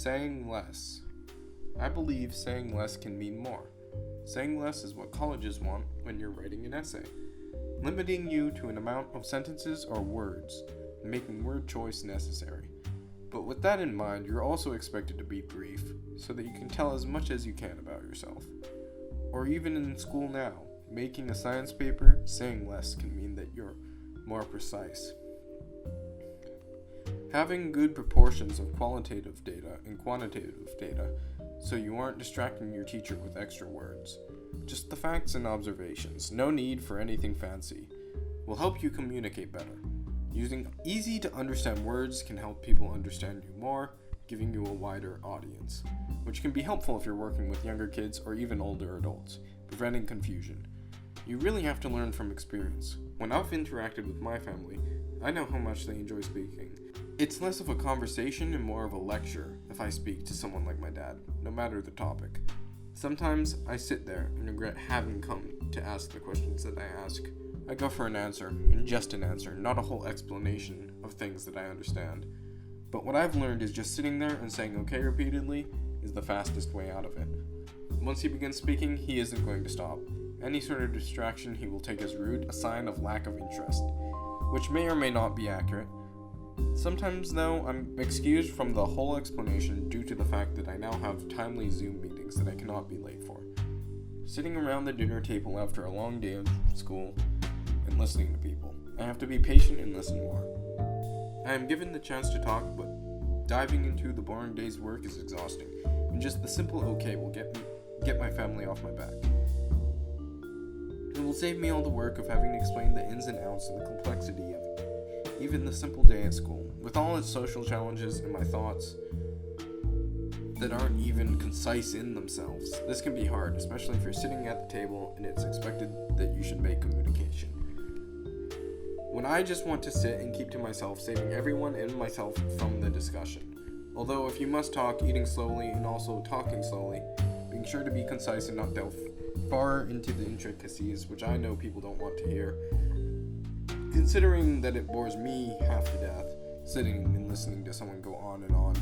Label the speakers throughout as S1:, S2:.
S1: Saying less. I believe saying less can mean more. Saying less is what colleges want when you're writing an essay, limiting you to an amount of sentences or words, and making word choice necessary. But with that in mind, you're also expected to be brief, so that you can tell as much as you can about yourself. Or even in school now, making a science paper, saying less can mean that you're more precise. Having good proportions of qualitative data and quantitative data, so you aren't distracting your teacher with extra words. Just the facts and observations, no need for anything fancy, will help you communicate better. Using easy to understand words can help people understand you more, giving you a wider audience, which can be helpful if you're working with younger kids or even older adults, preventing confusion. You really have to learn from experience. When I've interacted with my family, I know how much they enjoy speaking. It's less of a conversation and more of a lecture if I speak to someone like my dad, no matter the topic. Sometimes I sit there and regret having come to ask the questions that I ask. I go for an answer, and just an answer, not a whole explanation of things that I understand. But what I've learned is just sitting there and saying okay repeatedly is the fastest way out of it. Once he begins speaking, he isn't going to stop. Any sort of distraction he will take as rude, a sign of lack of interest, which may or may not be accurate. Sometimes, though, I'm excused from the whole explanation due to the fact that I now have timely Zoom meetings that I cannot be late for. Sitting around the dinner table after a long day of school and listening to people, I have to be patient and listen more. I am given the chance to talk, but diving into the boring day's work is exhausting, and just the simple okay will get my family off my back. It will save me all the work of having to explain the ins and outs and the complexity of even the simple day at school, with all its social challenges and my thoughts that aren't even concise in themselves. This can be hard, especially if you're sitting at the table and it's expected that you should make communication. When I just want to sit and keep to myself, saving everyone and myself from the discussion. Although if you must talk, eating slowly and also talking slowly, being sure to be concise and not delve far into the intricacies, which I know people don't want to hear. Considering that it bores me half to death, sitting and listening to someone go on and on,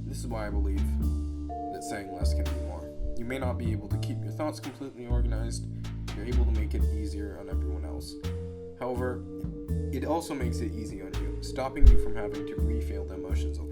S1: this is why I believe that saying less can be more. You may not be able to keep your thoughts completely organized, but you're able to make it easier on everyone else. However, it also makes it easy on you, stopping you from having to refeel the emotions of